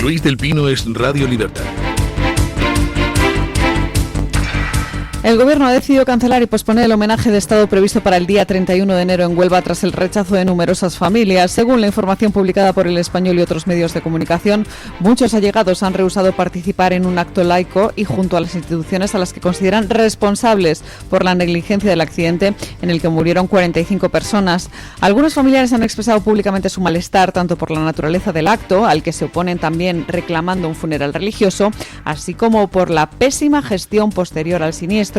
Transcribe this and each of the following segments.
Luis del Pino es Radio Libertad. El Gobierno ha decidido cancelar y posponer el homenaje de Estado previsto para el día 31 de enero en Huelva tras el rechazo de numerosas familias. Según la información publicada por El Español y otros medios de comunicación, muchos allegados han rehusado participar en un acto laico y junto a las instituciones a las que consideran responsables por la negligencia del accidente en el que murieron 45 personas. Algunos familiares han expresado públicamente su malestar tanto por la naturaleza del acto, al que se oponen también reclamando un funeral religioso, así como por la pésima gestión posterior al siniestro.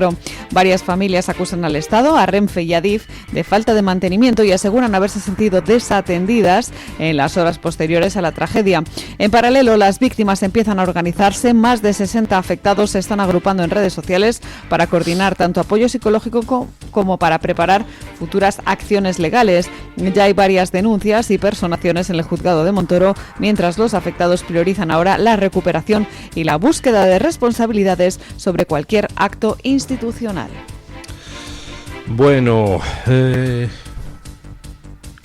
Varias familias acusan al Estado, a Renfe y a Adif de falta de mantenimiento y aseguran haberse sentido desatendidas en las horas posteriores a la tragedia. En paralelo, las víctimas empiezan a organizarse. Más de 60 afectados se están agrupando en redes sociales para coordinar tanto apoyo psicológico como para preparar futuras acciones legales. Ya hay varias denuncias y personaciones en el juzgado de Montoro, mientras los afectados priorizan ahora la recuperación y la búsqueda de responsabilidades sobre cualquier acto institucional. Bueno,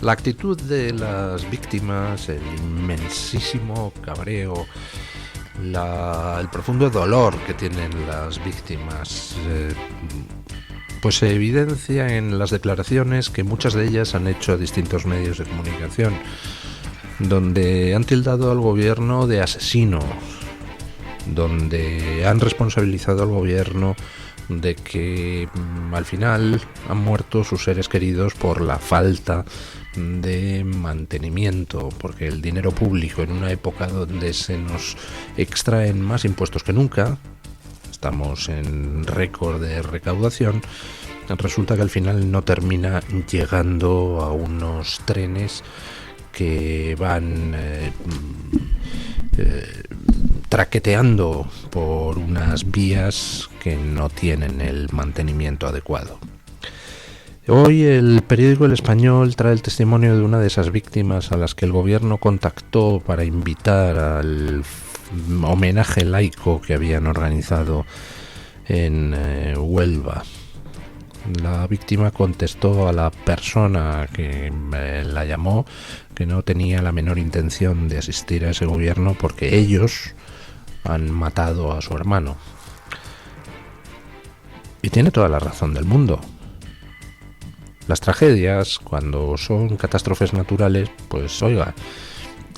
la actitud de las víctimas, el inmensísimo cabreo, el profundo dolor que tienen las víctimas, pues se evidencia en las declaraciones que muchas de ellas han hecho a distintos medios de comunicación, donde han tildado al gobierno de asesino, donde han responsabilizado al gobierno de que al final han muerto sus seres queridos por la falta de mantenimiento, porque el dinero público, en una época donde se nos extraen más impuestos que nunca, estamos en récord de recaudación, resulta que al final no termina llegando a unos trenes que van traqueteando por unas vías que no tienen el mantenimiento adecuado. Hoy el periódico El Español trae el testimonio de una de esas víctimas a las que el gobierno contactó para invitar al homenaje laico que habían organizado en Huelva. La víctima contestó a la persona que la llamó que no tenía la menor intención de asistir a ese gobierno porque ellos han matado a su hermano. Y tiene toda la razón del mundo. Las tragedias, cuando son catástrofes naturales, pues oiga,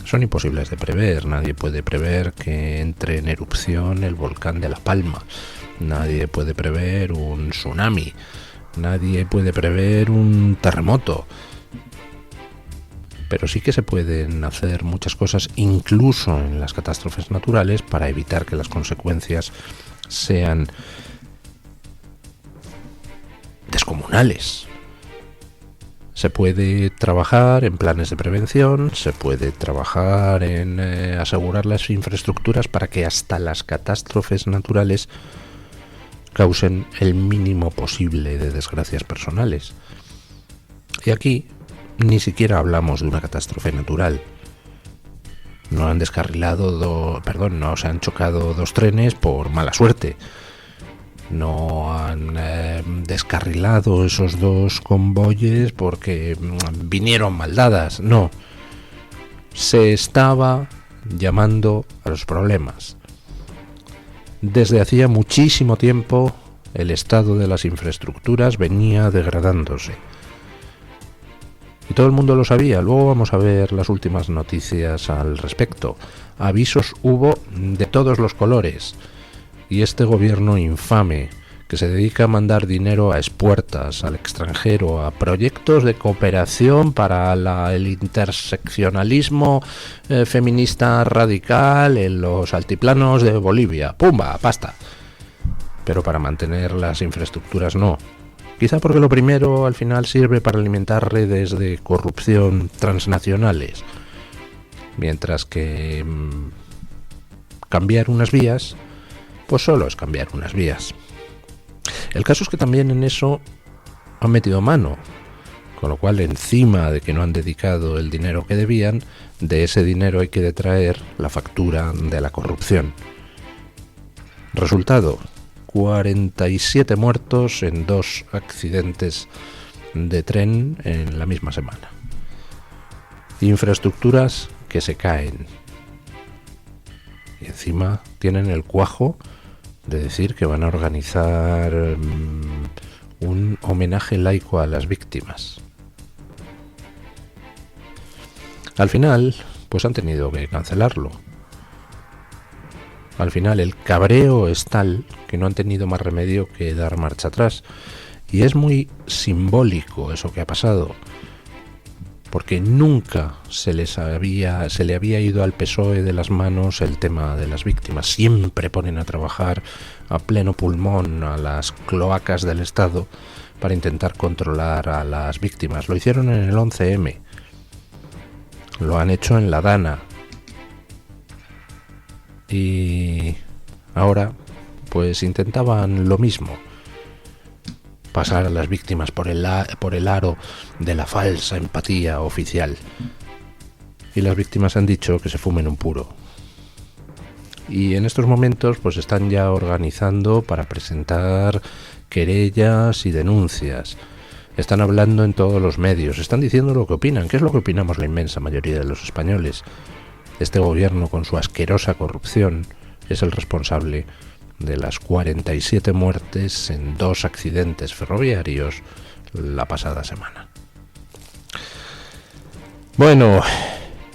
son imposibles de prever. Nadie puede prever que entre en erupción el volcán de La Palma. Nadie puede prever un tsunami. Nadie puede prever un terremoto. Pero sí que se pueden hacer muchas cosas, incluso en las catástrofes naturales, para evitar que las consecuencias sean descomunales. Se puede trabajar en planes de prevención, se puede trabajar en asegurar las infraestructuras para que hasta las catástrofes naturales causen el mínimo posible de desgracias personales. Y aquí ni siquiera hablamos de una catástrofe natural. No han descarrilado, no se han chocado dos trenes por mala suerte. No han descarrilado esos dos convoyes porque vinieron mal dadas. No. Se estaba llamando a los problemas. Desde hacía muchísimo tiempo el estado de las infraestructuras venía degradándose. Y todo el mundo lo sabía. Luego vamos a ver las últimas noticias al respecto. Avisos hubo de todos los colores. Y este gobierno infame, que se dedica a mandar dinero a expuertas, al extranjero, a proyectos de cooperación para el interseccionalismo feminista radical en los altiplanos de Bolivia. ¡Pumba! ¡Pasta! Pero para mantener las infraestructuras no. Quizá porque lo primero al final sirve para alimentar redes de corrupción transnacionales, mientras que cambiar unas vías, pues solo es cambiar unas vías. El caso es que también en eso han metido mano, con lo cual encima de que no han dedicado el dinero que debían, de ese dinero hay que detraer la factura de la corrupción. Resultado: 47 muertos en 2 accidentes de tren en la misma semana. Infraestructuras que se caen. encima tienen el cuajo de decir que van a organizar un homenaje laico a las víctimas. Al final, pues han tenido que cancelarlo. Al final el cabreo es tal que no han tenido más remedio que dar marcha atrás. Y es muy simbólico eso que ha pasado, porque nunca se le había ido al PSOE de las manos el tema de las víctimas. Siempre ponen a trabajar a pleno pulmón a las cloacas del Estado para intentar controlar a las víctimas. Lo hicieron en el 11M, lo han hecho en la Dana, y ahora pues intentaban lo mismo, pasar a las víctimas por el aro de la falsa empatía oficial. Y las víctimas han dicho que se fumen un puro. Y en estos momentos pues están ya organizando para presentar querellas y denuncias. Están hablando en todos los medios, están diciendo lo que opinan, que es lo que opinamos la inmensa mayoría de los españoles. Este gobierno, con su asquerosa corrupción, es el responsable de las 47 muertes en 2 accidentes ferroviarios la pasada semana. Bueno,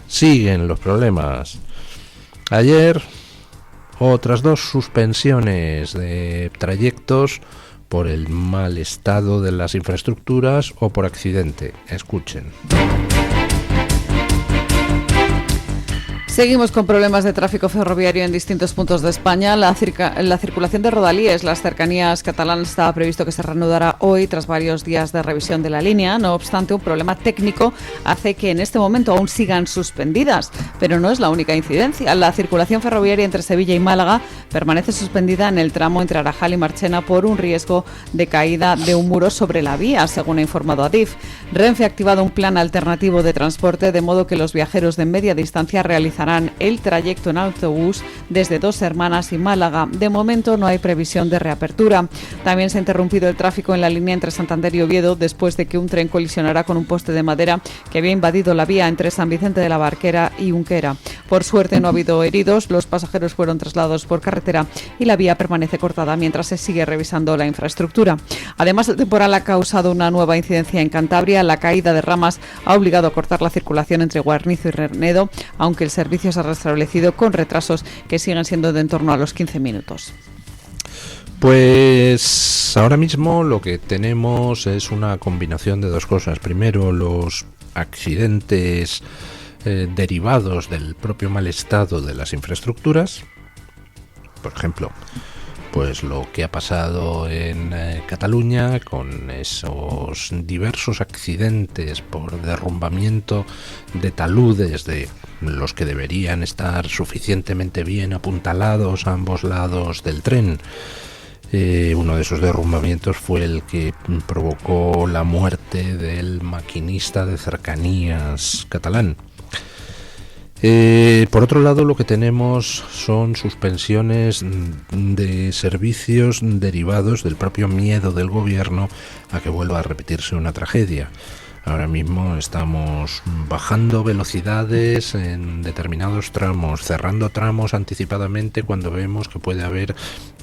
siguen los problemas. Ayer, otras 2 suspensiones de trayectos por el mal estado de las infraestructuras o por accidente. Escuchen. Seguimos con problemas de tráfico ferroviario en distintos puntos de España. La circulación de rodalíes, las cercanías catalanas, estaba previsto que se reanudará hoy tras varios días de revisión de la línea. No obstante, un problema técnico hace que en este momento aún sigan suspendidas, pero no es la única incidencia. La circulación ferroviaria entre Sevilla y Málaga permanece suspendida en el tramo entre Arajal y Marchena por un riesgo de caída de un muro sobre la vía, según ha informado Adif. Renfe ha activado un plan alternativo de transporte, de modo que los viajeros de media distancia realizarán el trayecto en autobús desde Dos Hermanas y Málaga. De momento no hay previsión de reapertura. También se ha interrumpido el tráfico en la línea entre Santander y Oviedo después de que un tren colisionara con un poste de madera que había invadido la vía entre San Vicente de la Barquera y Unquera. Por suerte no ha habido heridos, los pasajeros fueron trasladados por carretera y la vía permanece cortada mientras se sigue revisando la infraestructura. Además, el temporal ha causado una nueva incidencia en Cantabria. La caída de ramas ha obligado a cortar la circulación entre Guarnizo y Renedo, aunque el servicio se ha restablecido con retrasos que siguen siendo de en torno a los 15 minutos. Pues ahora mismo lo que tenemos es una combinación de 2 cosas. Primero, los accidentes derivados del propio mal estado de las infraestructuras. Por ejemplo, pues lo que ha pasado en Cataluña con esos diversos accidentes por derrumbamiento de taludes de los que deberían estar suficientemente bien apuntalados a ambos lados del tren. Uno de esos derrumbamientos fue el que provocó la muerte del maquinista de cercanías catalán. Por otro lado, lo que tenemos son suspensiones de servicios derivados del propio miedo del gobierno a que vuelva a repetirse una tragedia. Ahora mismo estamos bajando velocidades en determinados tramos, cerrando tramos anticipadamente cuando vemos que puede haber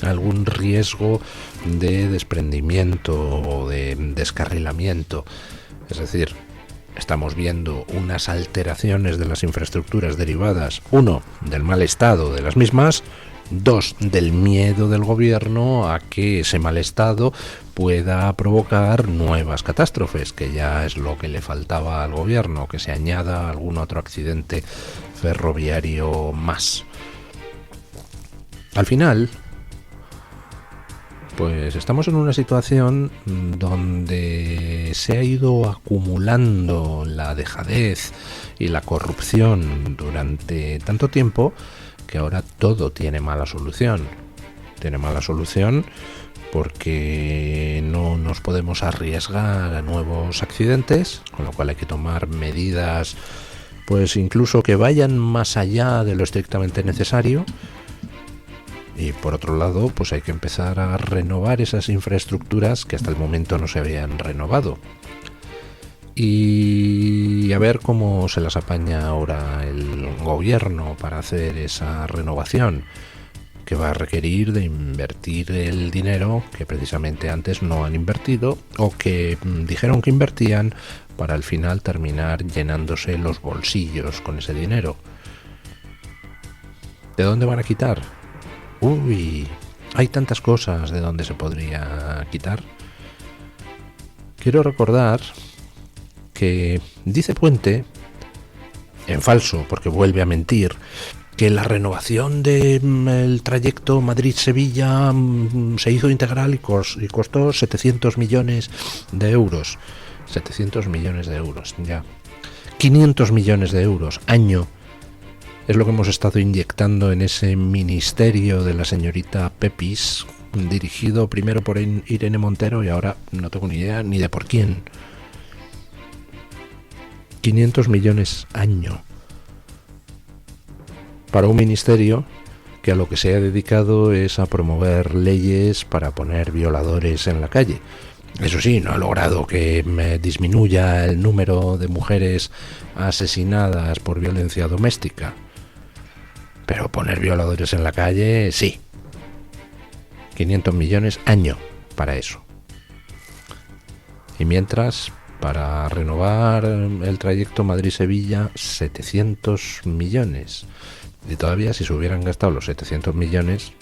algún riesgo de desprendimiento o de descarrilamiento. Es decir, estamos viendo unas alteraciones de las infraestructuras derivadas, 1, del mal estado de las mismas, 2, del miedo del gobierno a que ese mal estado pueda provocar nuevas catástrofes, que ya es lo que le faltaba al gobierno, que se añada algún otro accidente ferroviario más. Al final, pues estamos en una situación donde se ha ido acumulando la dejadez y la corrupción durante tanto tiempo que ahora todo tiene mala solución. Tiene mala solución porque no nos podemos arriesgar a nuevos accidentes, con lo cual hay que tomar medidas, pues incluso que vayan más allá de lo estrictamente necesario. Y por otro lado, pues hay que empezar a renovar esas infraestructuras que hasta el momento no se habían renovado. Y a ver cómo se las apaña ahora el gobierno para hacer esa renovación, que va a requerir de invertir el dinero que precisamente antes no han invertido o que dijeron que invertían para al final terminar llenándose los bolsillos con ese dinero. ¿De dónde van a quitar? Uy, hay tantas cosas de donde se podría quitar. Quiero recordar que dice Puente, en falso, porque vuelve a mentir, que la renovación del trayecto Madrid-Sevilla se hizo integral y costó 700 millones de euros. 700 millones de euros, ya. 500 millones de euros, año. Es lo que hemos estado inyectando en ese ministerio de la señorita Pepis, dirigido primero por Irene Montero y ahora no tengo ni idea ni de por quién. 500 millones año. Para un ministerio que a lo que se ha dedicado es a promover leyes para poner violadores en la calle. Eso sí, no ha logrado que disminuya el número de mujeres asesinadas por violencia doméstica. Pero poner violadores en la calle, sí. 500 millones año para eso. Y mientras, para renovar el trayecto Madrid-Sevilla, 700 millones. Y todavía si se hubieran gastado los 700 millones,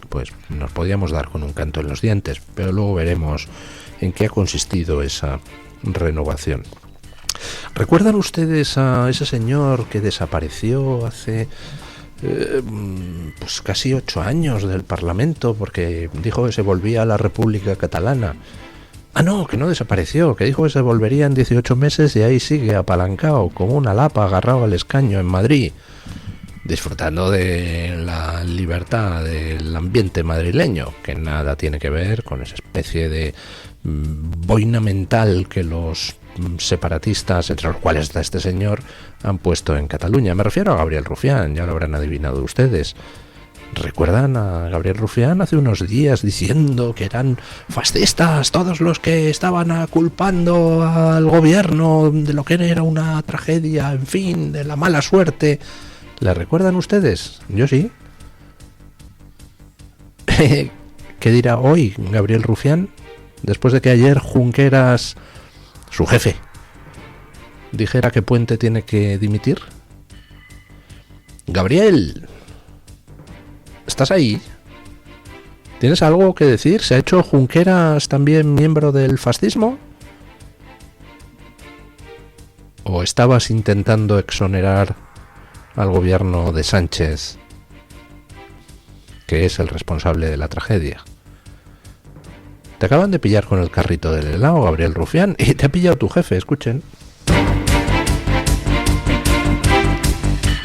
pues nos podíamos dar con un canto en los dientes, pero luego veremos en qué ha consistido esa renovación. ¿Recuerdan ustedes a ese señor que desapareció hace pues casi 8 años del Parlamento porque dijo que se volvía a la República Catalana? Ah, no, que no desapareció, que dijo que se volvería en 18 meses y ahí sigue apalancado, como una lapa agarrado al escaño en Madrid, disfrutando de la libertad del ambiente madrileño, que nada tiene que ver con esa especie de boina mental que los separatistas, entre los cuales está este señor, han puesto en Cataluña. Me refiero a Gabriel Rufián, ya lo habrán adivinado ustedes. ¿Recuerdan a Gabriel Rufián hace unos días diciendo que eran fascistas todos los que estaban culpando al gobierno de lo que era una tragedia, en fin, de la mala suerte? ¿La recuerdan ustedes? Yo sí. ¿Qué dirá hoy Gabriel Rufián? Después de que ayer Junqueras, su jefe, dijera que Puente tiene que dimitir. Gabriel, ¿estás ahí? ¿Tienes algo que decir? ¿Se ha hecho Junqueras también miembro del fascismo? ¿O estabas intentando exonerar al gobierno de Sánchez, que es el responsable de la tragedia? Te acaban de pillar con el carrito del helado, Gabriel Rufián, y te ha pillado tu jefe, escuchen.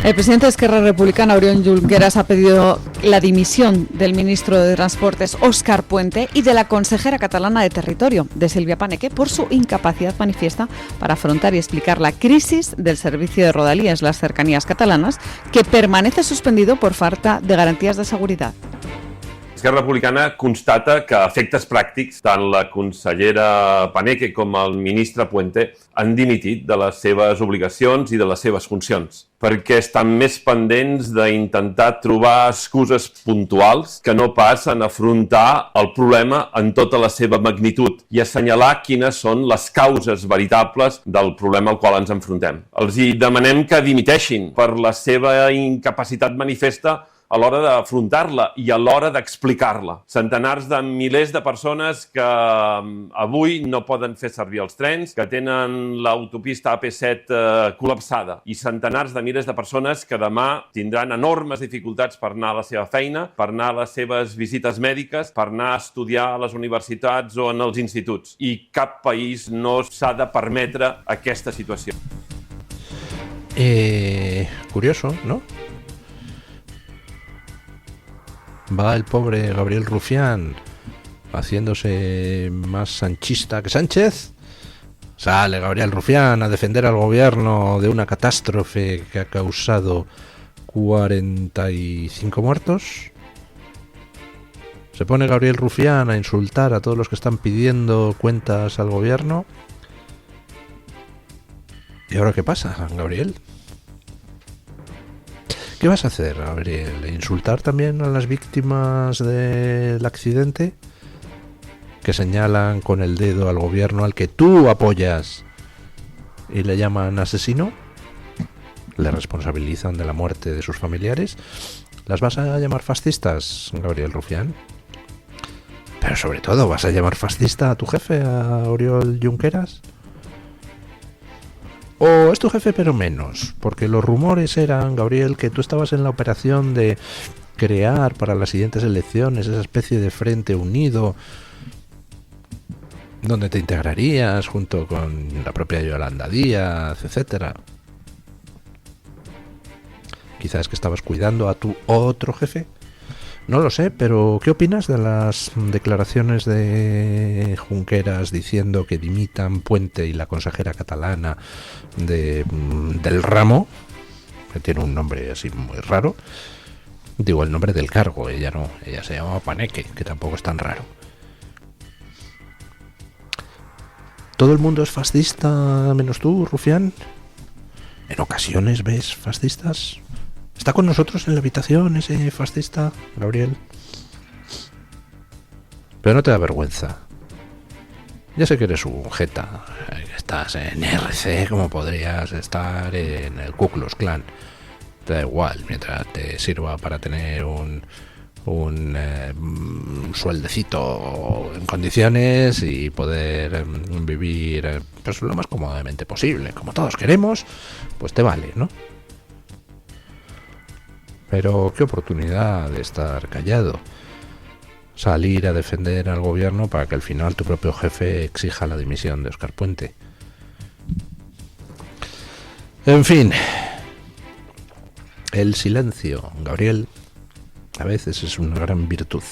El presidente de Esquerra Republicana, Oriol Junqueras, ha pedido la dimisión del ministro de Transportes, Óscar Puente, y de la consejera catalana de Territorio, de Silvia Paneque, por su incapacidad manifiesta para afrontar y explicar la crisis del servicio de Rodalies, las cercanías catalanas, que permanece suspendido por falta de garantías de seguridad. Esquerra Republicana constata que a efectes pràctics tant la consellera Paneque com el ministre Puente han dimitit de les seves obligacions i de les seves funcions, perquè estan més pendents d'intentar trobar excuses puntuals que no pas en afrontar el problema en tota la seva magnitud i assenyalar quines són les causes veritables del problema al qual ens enfrontem. Els hi demanem que dimiteixin per la seva incapacitat manifesta a l'hora d'afrontar-la i a l'hora d'explicar-la. Centenars de milers de persones que avui no poden fer servir els trens, que tenen l'autopista AP7 col·lapsada, i centenars de milers de persones que demà tindran enormes dificultats per anar a la seva feina, per anar a les seves visites mèdiques, per anar a estudiar a les universitats o en els instituts. I cap país no s'ha de permetre aquesta situació. Curioso, ¿no? Va el pobre Gabriel Rufián haciéndose más sanchista que Sánchez. Sale Gabriel Rufián a defender al gobierno de una catástrofe que ha causado 45 muertos. Se pone Gabriel Rufián a insultar a todos los que están pidiendo cuentas al gobierno. ¿Y ahora qué pasa, Gabriel? ¿Qué vas a hacer, Gabriel? ¿Insultar también a las víctimas del accidente? Que señalan con el dedo al gobierno al que tú apoyas y le llaman asesino, le responsabilizan de la muerte de sus familiares. ¿Las vas a llamar fascistas, Gabriel Rufián? Pero sobre todo, ¿vas a llamar fascista a tu jefe, a Oriol Junqueras? ¿O es tu jefe pero menos? Porque los rumores eran, Gabriel, que tú estabas en la operación de crear para las siguientes elecciones esa especie de frente unido donde te integrarías junto con la propia Yolanda Díaz, etcétera. Quizás que estabas cuidando a tu otro jefe. No lo sé, pero ¿qué opinas de las declaraciones de Junqueras diciendo que dimitan Puente y la consejera catalana del ramo, que tiene un nombre así muy raro? Digo, el nombre del cargo, ella no, ella se llama Paneque, que tampoco es tan raro. ¿Todo el mundo es fascista menos tú, Rufián? ¿En ocasiones ves fascistas? ¿Está con nosotros en la habitación ese fascista, Gabriel? Pero no te da vergüenza. Ya sé que eres un jeta, que estás en RC como podrías estar en el Ku Klux Klan. Te da igual, mientras te sirva para tener un sueldecito en condiciones y poder vivir pues lo más cómodamente posible, como todos queremos, pues te vale, ¿no? Pero qué oportunidad de estar callado, salir a defender al gobierno para que al final tu propio jefe exija la dimisión de Óscar Puente. En fin, el silencio, Gabriel, a veces es una gran virtud.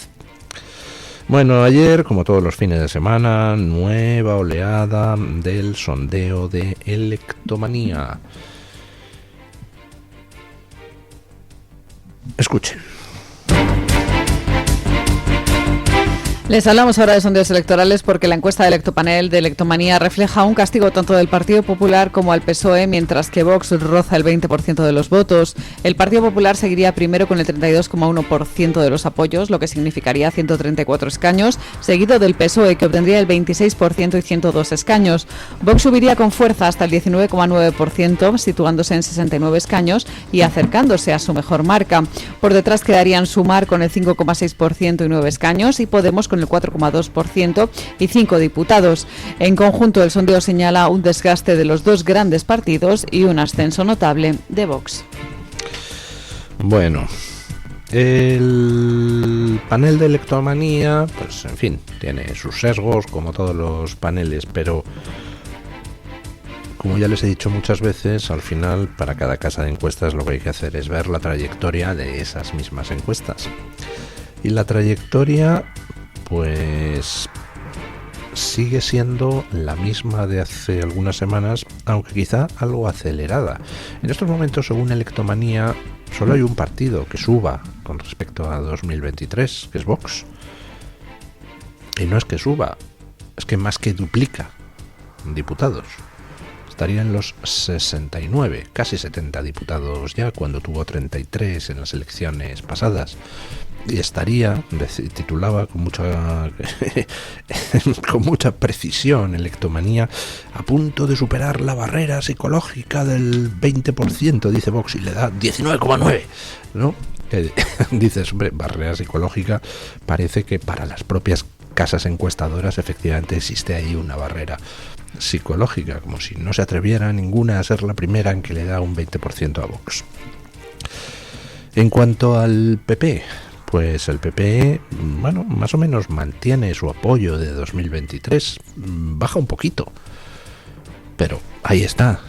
Bueno, ayer, como todos los fines de semana, nueva oleada del sondeo de Electomanía. Escuchen. Les hablamos ahora de sondeos electorales porque la encuesta de Electopanel de Electomanía refleja un castigo tanto del Partido Popular como al PSOE, mientras que Vox roza el 20% de los votos. El Partido Popular seguiría primero con el 32,1% de los apoyos, lo que significaría 134 escaños, seguido del PSOE, que obtendría el 26% y 102 escaños. Vox subiría con fuerza hasta el 19,9%, situándose en 69 escaños y acercándose a su mejor marca. Por detrás quedarían Sumar con el 5,6% y 9 escaños y Podemos con el 4,2% y 5 diputados. En conjunto, el sondeo señala un desgaste de los dos grandes partidos y un ascenso notable de Vox. Bueno, el panel de Electomanía, pues en fin, tiene sus sesgos como todos los paneles, pero como ya les he dicho muchas veces, al final para cada casa de encuestas lo que hay que hacer es ver la trayectoria de esas mismas encuestas. Y la trayectoria, pues, sigue siendo la misma de hace algunas semanas, aunque quizá algo acelerada. En estos momentos, según Electomanía, solo hay un partido que suba con respecto a 2023, que es Vox. Y no es que suba, es que más que duplica diputados. Estaría en los 69, casi 70 diputados ya, cuando tuvo 33 en las elecciones pasadas. Y estaría, titulaba con mucha con mucha precisión Electomanía, a punto de superar la barrera psicológica del 20%, dice Vox, y le da 19,9, ¿no? Dices, hombre, barrera psicológica, parece que para las propias casas encuestadoras efectivamente existe ahí una barrera psicológica, como si no se atreviera ninguna a ser la primera en que le da un 20% a Vox. En cuanto al PP, pues el PP, bueno, más o menos mantiene su apoyo de 2023, baja un poquito, pero ahí está.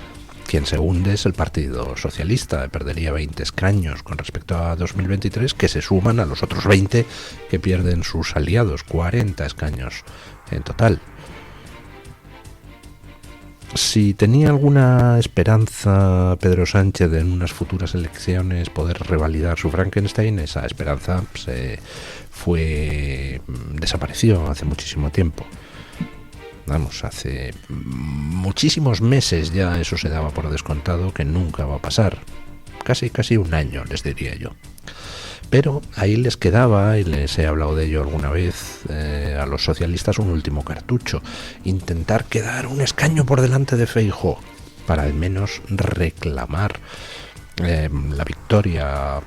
Quien se hunde es el Partido Socialista, perdería 20 escaños con respecto a 2023, que se suman a los otros 20 que pierden sus aliados, 40 escaños en total. Si tenía alguna esperanza Pedro Sánchez de en unas futuras elecciones poder revalidar su Frankenstein, esa esperanza desapareció hace muchísimo tiempo. Vamos, hace muchísimos meses ya eso se daba por descontado que nunca va a pasar. casi un año, les diría yo. Pero ahí les quedaba, y les he hablado de ello alguna vez, a los socialistas un último cartucho: intentar quedar un escaño por delante de Feijóo, para al menos reclamar la victoria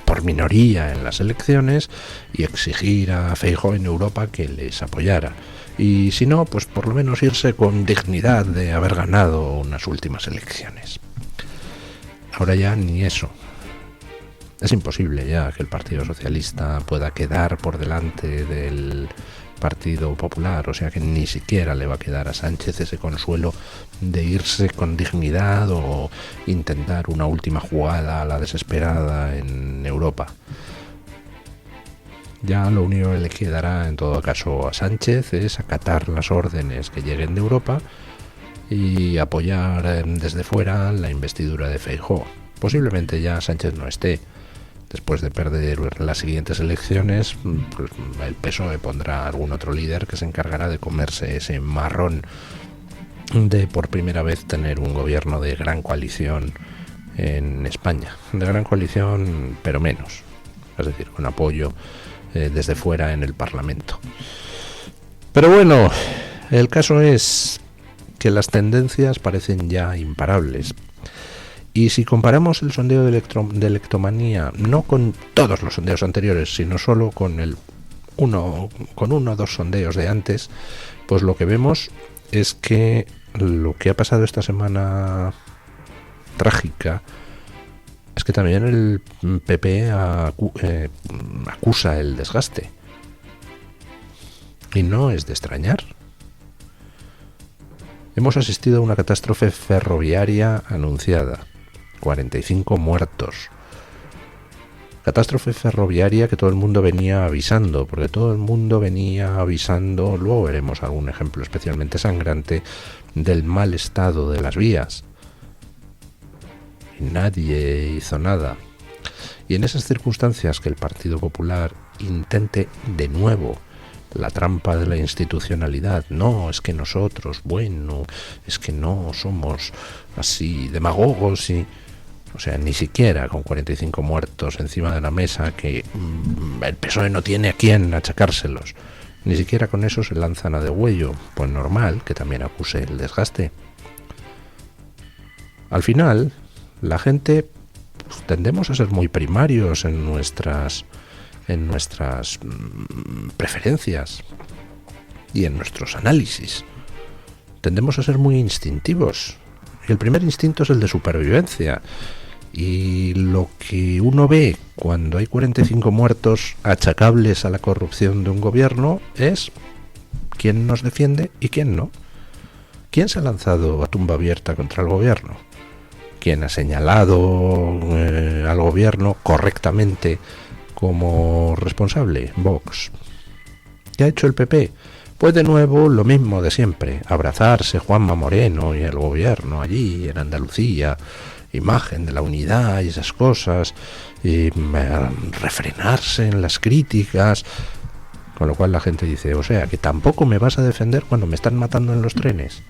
por minoría en las elecciones y exigir a Feijóo en Europa que les apoyara. Y si no, pues por lo menos irse con dignidad de haber ganado unas últimas elecciones. Ahora ya ni eso. Es imposible ya que el Partido Socialista pueda quedar por delante del Partido Popular, o sea que ni siquiera le va a quedar a Sánchez ese consuelo de irse con dignidad o intentar una última jugada a la desesperada en Europa. Ya lo único que le quedará en todo caso a Sánchez es acatar las órdenes que lleguen de Europa y apoyar desde fuera la investidura de Feijóo. Posiblemente ya Sánchez no esté. Después de perder las siguientes elecciones, pues el PSOE pondrá algún otro líder que se encargará de comerse ese marrón de por primera vez tener un gobierno de gran coalición en España. De gran coalición, pero menos. Es decir, con apoyo desde fuera en el Parlamento. Pero bueno, el caso es que las tendencias parecen ya imparables. Y si comparamos el sondeo de electomanía, no con todos los sondeos anteriores, sino solo con uno o dos sondeos de antes, pues lo que vemos es que lo que ha pasado esta semana trágica es que también el PP acusa el desgaste. Y no es de extrañar. Hemos asistido a una catástrofe ferroviaria anunciada. 45 muertos. Catástrofe ferroviaria que todo el mundo venía avisando, porque todo el mundo venía avisando, luego veremos algún ejemplo especialmente sangrante, del mal estado de las vías. Y nadie hizo nada. Y en esas circunstancias que el Partido Popular intente de nuevo la trampa de la institucionalidad, no, es que nosotros, bueno, es que no somos así demagogos y... O sea, ni siquiera con 45 muertos encima de la mesa, que el PSOE no tiene a quién achacárselos, ni siquiera con eso se lanzan a degüello. Pues normal que también acuse el desgaste. Al final, la gente pues, tendemos a ser muy primarios en nuestras preferencias y en nuestros análisis. Tendemos a ser muy instintivos. Y el primer instinto es el de supervivencia. Y lo que uno ve cuando hay 45 muertos achacables a la corrupción de un gobierno es quién nos defiende y quién no. ¿Quién se ha lanzado a tumba abierta contra el gobierno? ¿Quién ha señalado al gobierno correctamente como responsable? Vox. ¿Qué ha hecho el PP? Pues de nuevo lo mismo de siempre, abrazarse Juanma Moreno y el gobierno allí en Andalucía, imagen de la unidad y esas cosas, y refrenarse en las críticas, con lo cual la gente dice, o sea, que tampoco me vas a defender cuando me están matando en los trenes.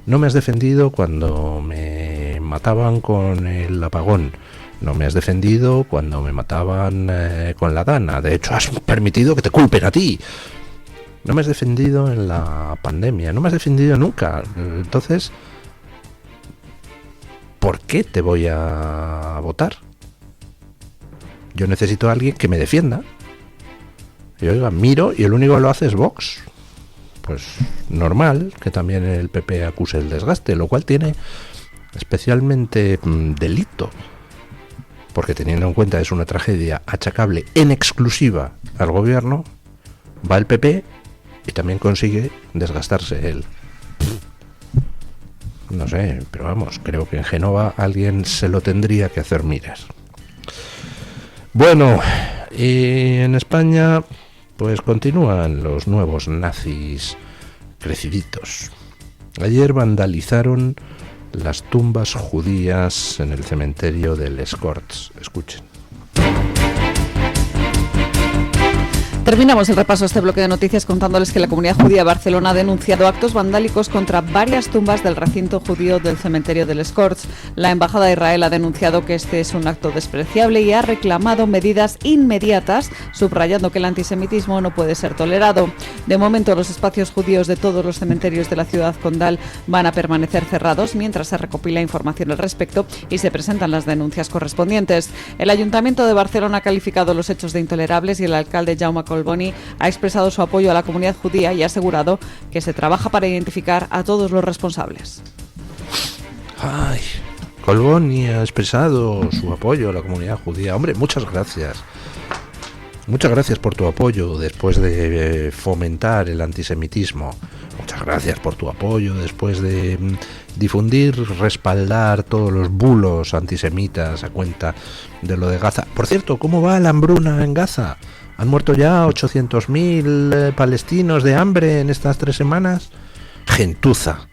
No me has defendido cuando me mataban con el apagón. No me has defendido cuando me mataban con la Dana. De hecho, has permitido que te culpen a ti. No me has defendido en la pandemia, no me has defendido nunca. Entonces, ¿por qué te voy a votar? Yo necesito a alguien que me defienda. Y oiga, miro y el único que lo hace es Vox. Pues normal que también el PP acuse el desgaste, lo cual tiene especialmente delito. Porque teniendo en cuenta es una tragedia achacable en exclusiva al gobierno, va el PP y también consigue desgastarse él. No sé, pero vamos, creo que en Génova alguien se lo tendría que hacer mirar. Bueno, y en España pues continúan los nuevos nazis creciditos. Ayer vandalizaron las tumbas judías en el cementerio de Les Corts. Escuchen. Terminamos el repaso de este bloque de noticias contándoles que la comunidad judía de Barcelona ha denunciado actos vandálicos contra varias tumbas del recinto judío del cementerio del Escorts. La Embajada de Israel ha denunciado que este es un acto despreciable y ha reclamado medidas inmediatas, subrayando que el antisemitismo no puede ser tolerado. De momento, los espacios judíos de todos los cementerios de la ciudad condal van a permanecer cerrados mientras se recopila información al respecto y se presentan las denuncias correspondientes. El Ayuntamiento de Barcelona ha calificado los hechos de intolerables y el alcalde Jaume Collboni ha expresado su apoyo a la comunidad judía y ha asegurado que se trabaja para identificar a todos los responsables. Ay, Collboni ha expresado su apoyo a la comunidad judía. Hombre, muchas gracias. Muchas gracias por tu apoyo después de fomentar el antisemitismo. Muchas gracias por tu apoyo después de difundir, respaldar todos los bulos antisemitas a cuenta de lo de Gaza. Por cierto, ¿cómo va la hambruna en Gaza? ¿Han muerto ya 800.000 palestinos de hambre en estas 3 semanas? Gentuza.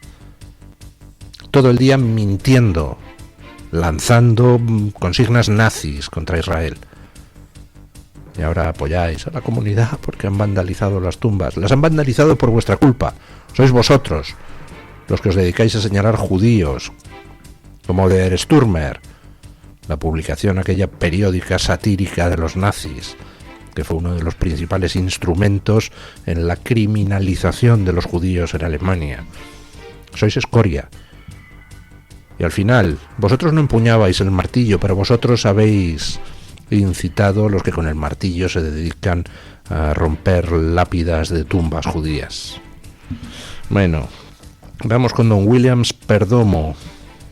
Todo el día mintiendo, lanzando consignas nazis contra Israel. Y ahora apoyáis a la comunidad porque han vandalizado las tumbas. Las han vandalizado por vuestra culpa. Sois vosotros los que os dedicáis a señalar judíos, como Der Stürmer, la publicación aquella periódica satírica de los nazis, que fue uno de los principales instrumentos en la criminalización de los judíos en Alemania. Sois escoria. Y al final, vosotros no empuñabais el martillo, pero vosotros habéis incitado a los que con el martillo se dedican a romper lápidas de tumbas judías. Bueno, vamos con don Williams Perdomo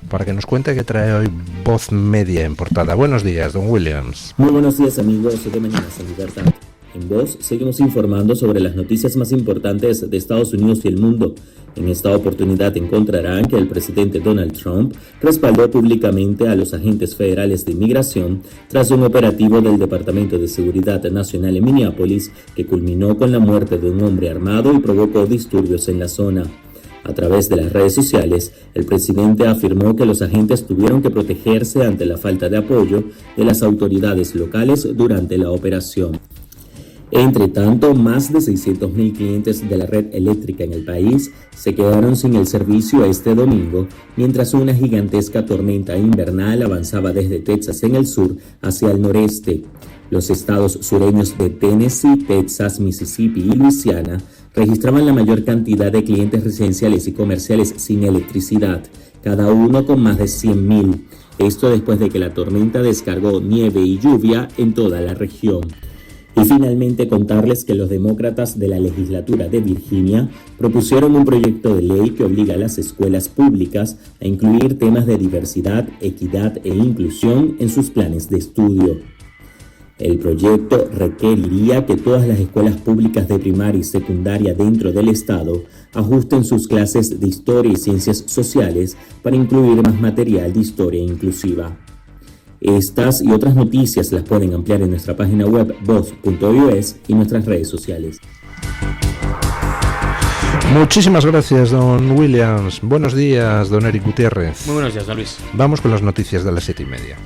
para que nos cuente qué trae hoy Voz Media en portada. Buenos días, don Williams. Muy buenos días, amigos de Mañanas en Libertad. En Voz seguimos informando sobre las noticias más importantes de Estados Unidos y el mundo. En esta oportunidad encontrarán que el presidente Donald Trump respaldó públicamente a los agentes federales de inmigración tras un operativo del Departamento de Seguridad Nacional en Minneapolis que culminó con la muerte de un hombre armado y provocó disturbios en la zona. A través de las redes sociales, el presidente afirmó que los agentes tuvieron que protegerse ante la falta de apoyo de las autoridades locales durante la operación. Entre tanto, más de 600.000 clientes de la red eléctrica en el país se quedaron sin el servicio este domingo, mientras una gigantesca tormenta invernal avanzaba desde Texas en el sur hacia el noreste. Los estados sureños de Tennessee, Texas, Mississippi y Luisiana registraban la mayor cantidad de clientes residenciales y comerciales sin electricidad, cada uno con más de 100.000. Esto después de que la tormenta descargó nieve y lluvia en toda la región. Y finalmente contarles que los demócratas de la legislatura de Virginia propusieron un proyecto de ley que obliga a las escuelas públicas a incluir temas de diversidad, equidad e inclusión en sus planes de estudio. El proyecto requeriría que todas las escuelas públicas de primaria y secundaria dentro del estado ajusten sus clases de historia y ciencias sociales para incluir más material de historia inclusiva. Estas y otras noticias las pueden ampliar en nuestra página web voz.us y nuestras redes sociales. Muchísimas gracias, don Williams. Buenos días, don Eric Gutiérrez. Muy buenos días, don Luis. Vamos con las noticias de las 7:30.